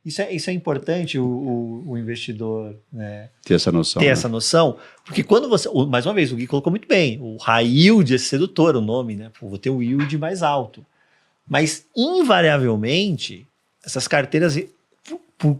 Isso é importante o investidor, né, ter essa noção. Ter essa noção, porque quando você... Mais uma vez, o Gui colocou muito bem, o high yield é sedutor o nome, né? Pô, vou ter um yield mais alto. Mas, invariavelmente, essas carteiras, por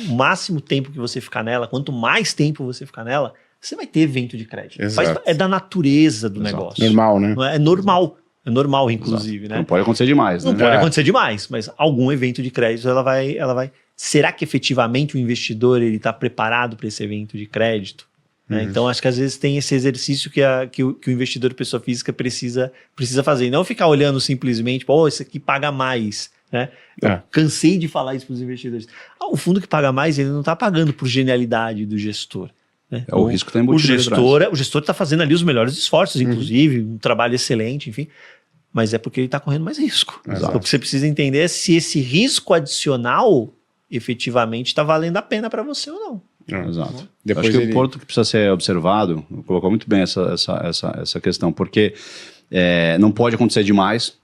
máximo tempo que você ficar nela, quanto mais tempo você ficar nela, você vai ter evento de crédito. É da natureza do negócio. Normal, né? É normal. É normal, inclusive, né? Não pode acontecer demais, né? Não pode acontecer demais, mas algum evento de crédito ela vai... Será que efetivamente o investidor está preparado para esse evento de crédito? Né? Então, acho que às vezes tem esse exercício que o investidor pessoa física precisa fazer. E não ficar olhando simplesmente, pô, esse aqui paga mais. Né? Eu cansei de falar isso para os investidores. O fundo que paga mais, ele não está pagando por genialidade do gestor. Né? O risco está embutido. O gestor está fazendo ali os melhores esforços, inclusive, um trabalho excelente, enfim. Mas é porque ele está correndo mais risco. Então, você precisa entender se esse risco adicional efetivamente está valendo a pena para você ou não. Exato. Depois acho que o ponto que precisa ser observado, colocou muito bem essa questão, porque não pode acontecer demais.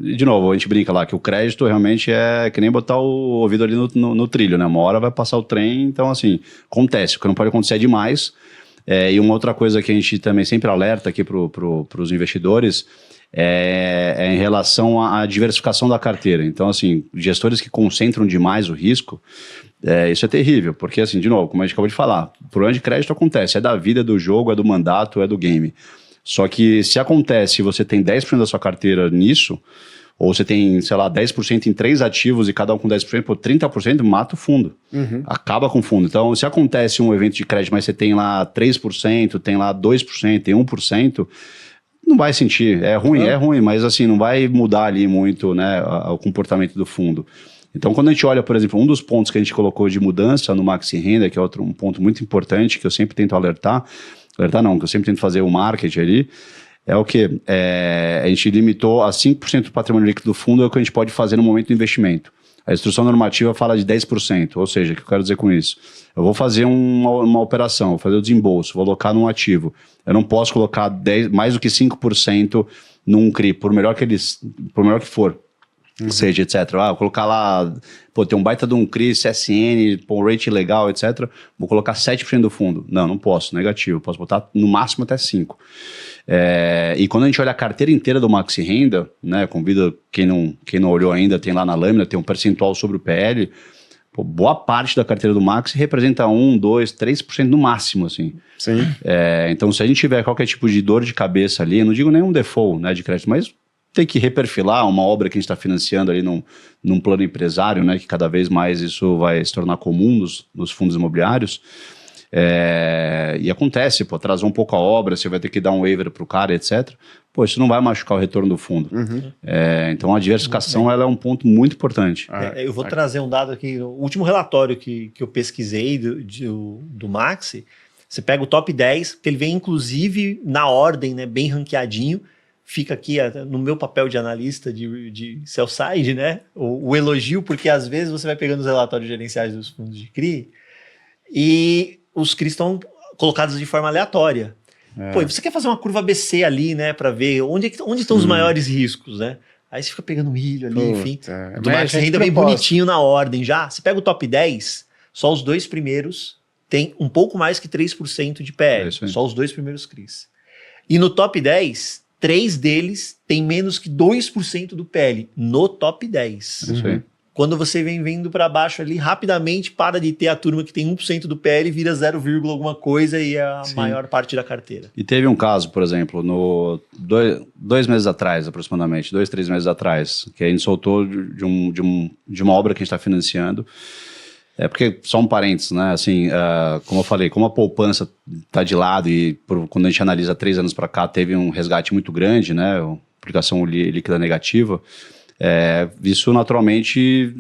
E, de novo, a gente brinca lá que o crédito realmente é que nem botar o ouvido ali no trilho, né? Uma hora vai passar o trem, então assim, acontece. O que não pode acontecer demais. E uma outra coisa que a gente também sempre alerta aqui para os investidores é em relação à diversificação da carteira. Então, assim, gestores que concentram demais o risco, isso é terrível, porque, assim, de novo, como a gente acabou de falar, o problema de crédito acontece, é da vida, é do jogo, é do mandato, é do game. Só que se acontece, você tem 10% da sua carteira nisso, ou você tem, sei lá, 10% em 3 ativos e cada um com 10%, pô, 30% mata o fundo. Acaba com o fundo. Então, se acontece um evento de crédito, mas você tem lá 3%, tem lá 2%, tem 1%, não vai sentir. É ruim, mas assim, não vai mudar ali muito, né, o comportamento do fundo. Então, quando a gente olha, por exemplo, um dos pontos que a gente colocou de mudança no Maxi Renda, que é um ponto muito importante, que eu sempre tento alertar não, que eu sempre tento fazer o marketing ali, é o que? A gente limitou a 5% do patrimônio líquido do fundo, é o que a gente pode fazer no momento do investimento. A instrução normativa fala de 10%, ou seja, o que eu quero dizer com isso? Eu vou fazer uma operação, vou fazer o desembolso, vou alocar num ativo. Eu não posso colocar mais do que 5% num CRI, por melhor que for. Seja, etc. Vou colocar lá, tem um baita de um CRI, CSN, um rate legal, etc. Vou colocar 7% do fundo. Não posso, negativo. Posso botar no máximo até 5%. E quando a gente olha a carteira inteira do Maxi Renda, né, convido quem não olhou ainda, tem lá na lâmina, tem um percentual sobre o PL. Boa parte da carteira do Maxi representa 1%, 2%, 3% no máximo, assim. Sim. Então, se a gente tiver qualquer tipo de dor de cabeça ali, eu não digo nenhum default, né, de crédito, mas tem que reperfilar uma obra que a gente está financiando ali num plano empresário, né, que cada vez mais isso vai se tornar comum nos fundos imobiliários. E acontece, atrasou um pouco a obra, você vai ter que dar um waiver para o cara, etc. Isso não vai machucar o retorno do fundo. Então a diversificação ela é um ponto muito importante. Eu vou trazer um dado aqui, o último relatório que eu pesquisei do Maxi, você pega o top 10, que ele vem inclusive na ordem, né, bem ranqueadinho. Fica aqui no meu papel de analista de sell side, né? O elogio, porque às vezes você vai pegando os relatórios gerenciais dos fundos de CRI e os CRIs estão colocados de forma aleatória. Você quer fazer uma curva ABC ali, né? Para ver onde estão os maiores riscos, né? Aí você fica pegando milho ali, enfim. Do Maxi Renda bem bonitinho na ordem já. Você pega o top 10, só os 2 primeiros tem um pouco mais que 3% de PL. Só os 2 primeiros CRIs. E no top 10... 3 deles têm menos que 2% do PL no top 10. Quando você vem vindo para baixo ali, rapidamente para de ter a turma que tem 1% do PL e vira 0, alguma coisa e é a maior parte da carteira. E teve um caso, por exemplo, dois meses atrás, aproximadamente, 2, 3 meses atrás, que a gente soltou de uma obra que a gente está financiando. Porque, só um parênteses, né, assim, como eu falei, como a poupança está de lado e quando a gente analisa 3 anos para cá, teve um resgate muito grande, né, aplicação líquida negativa, isso naturalmente,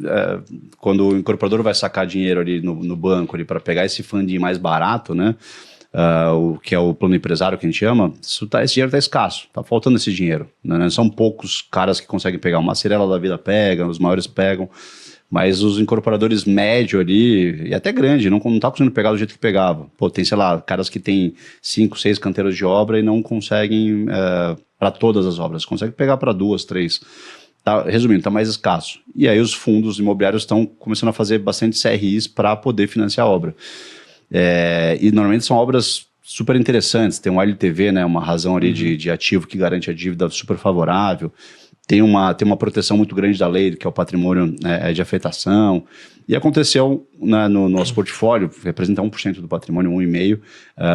quando o incorporador vai sacar dinheiro ali no banco para pegar esse funding mais barato, né, que é o plano empresário que a gente chama, esse dinheiro está escasso, está faltando esse dinheiro, né, são poucos caras que conseguem pegar, uma Cirela da vida pega, os maiores pegam, mas os incorporadores médio ali, e até grande, não tá conseguindo pegar do jeito que pegava. Tem, sei lá, caras que tem 5, 6 canteiros de obra e não conseguem para todas as obras, conseguem pegar para 2, 3. resumindo, está mais escasso. E aí os fundos imobiliários estão começando a fazer bastante CRIs para poder financiar a obra. E normalmente são obras super interessantes, tem um LTV, né, uma razão ali de ativo que garante a dívida super favorável, tem uma proteção muito grande da lei, que é o patrimônio de afetação, e aconteceu no nosso portfólio, representa 1% do patrimônio, 1,5%,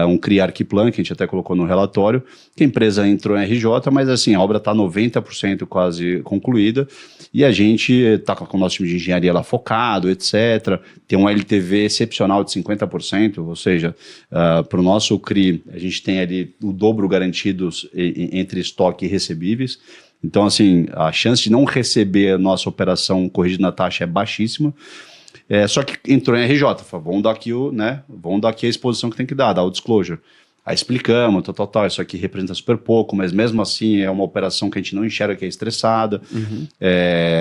um CRI Arquiplan, que a gente até colocou no relatório, que a empresa entrou em RJ, mas assim, a obra está 90% quase concluída, e a gente está com o nosso time de engenharia lá focado, etc. Tem um LTV excepcional de 50%, ou seja, para o nosso CRI, a gente tem ali o dobro garantidos entre estoque e recebíveis. Então, assim, a chance de não receber a nossa operação corrigida na taxa é baixíssima. Só que entrou em RJ, vamos dar aqui a exposição que tem que dar o disclosure. Aí explicamos, isso aqui representa super pouco, mas mesmo assim é uma operação que a gente não enxerga que é estressada.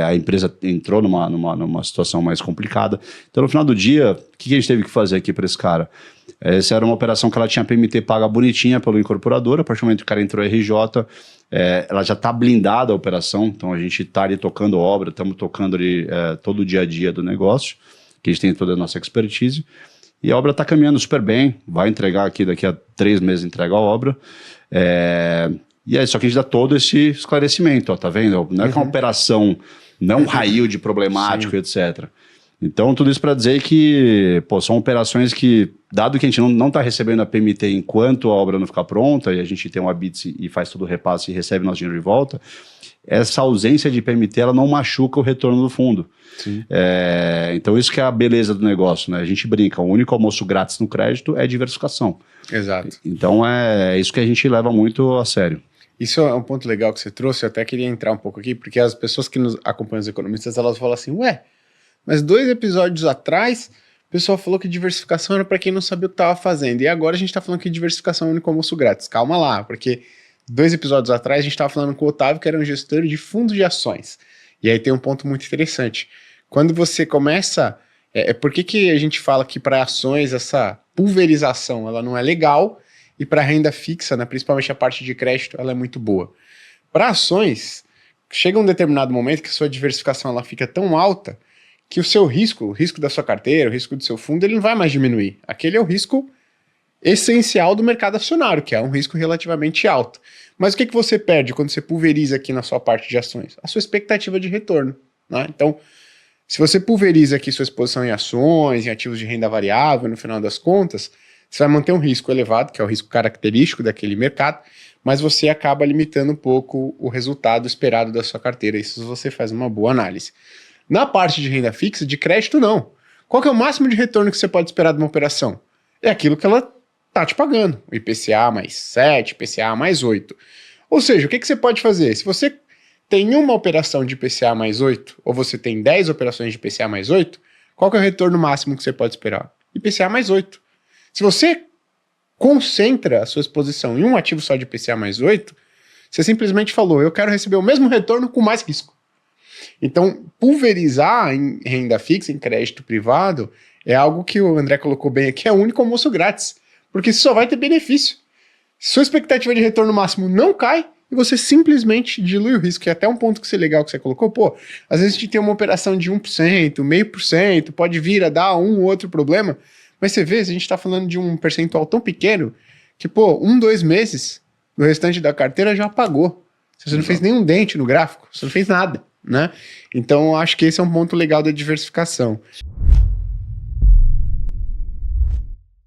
A empresa entrou numa situação mais complicada. Então, no final do dia, o que a gente teve que fazer aqui para esse cara? Essa era uma operação que ela tinha PMT paga bonitinha pelo incorporador, a partir do momento que o cara entrou em RJ, ela já está blindada a operação, então a gente está ali tocando obra, estamos tocando ali todo o dia a dia do negócio, que a gente tem toda a nossa expertise, e a obra está caminhando super bem, vai entregar aqui daqui a 3 meses, entrega a obra, e aí só que a gente dá todo esse esclarecimento, tá vendo? Não é que é uma operação, não é um raio de problemático, etc. Então, tudo isso para dizer que são operações que, dado que a gente não está recebendo a PMT enquanto a obra não ficar pronta, e a gente tem um ABITS e faz todo o repasse e recebe nosso dinheiro de volta, essa ausência de PMT ela não machuca o retorno do fundo. Então, isso que é a beleza do negócio, né? A gente brinca, o único almoço grátis no crédito é diversificação. Exato. Então, é isso que a gente leva muito a sério. Isso é um ponto legal que você trouxe, eu até queria entrar um pouco aqui, porque as pessoas que nos acompanham, os economistas, elas falam assim, mas 2 episódios atrás, o pessoal falou que diversificação era para quem não sabia o que estava fazendo. E agora a gente está falando que diversificação é o único almoço grátis. Calma lá, porque 2 episódios atrás a gente estava falando com o Otávio, que era um gestor de fundos de ações. E aí tem um ponto muito interessante. Quando você começa... por que a gente fala que para ações essa pulverização ela não é legal e para renda fixa, né, principalmente a parte de crédito, ela é muito boa? Para ações, chega um determinado momento que a sua diversificação ela fica tão alta que o seu risco, o risco da sua carteira, o risco do seu fundo, ele não vai mais diminuir. Aquele é o risco essencial do mercado acionário, que é um risco relativamente alto. Mas o que você perde quando você pulveriza aqui na sua parte de ações? A sua expectativa de retorno, né? Então, se você pulveriza aqui sua exposição em ações, em ativos de renda variável, no final das contas, você vai manter um risco elevado, que é o risco característico daquele mercado, mas você acaba limitando um pouco o resultado esperado da sua carteira. Isso você faz uma boa análise. Na parte de renda fixa, de crédito, não. Qual que é o máximo de retorno que você pode esperar de uma operação? É aquilo que ela está te pagando. O IPCA mais 7, IPCA mais 8. Ou seja, o que você pode fazer? Se você tem uma operação de IPCA mais 8, ou você tem 10 operações de IPCA mais 8, qual que é o retorno máximo que você pode esperar? IPCA mais 8. Se você concentra a sua exposição em um ativo só de IPCA mais 8, você simplesmente falou, eu quero receber o mesmo retorno com mais risco. Então, pulverizar em renda fixa, em crédito privado, é algo que o André colocou bem aqui, é o único almoço grátis, porque isso só vai ter benefício. Sua expectativa de retorno máximo não cai e você simplesmente dilui o risco, que é até um ponto que é legal que você colocou, às vezes a gente tem uma operação de 1%, 0,5%, pode vir a dar um ou outro problema, mas você vê, a gente está falando de um percentual tão pequeno que, 1, 2 meses do restante da carteira já apagou. Você não fez nenhum dente no gráfico, você não fez nada, né? Então, acho que esse é um ponto legal da diversificação.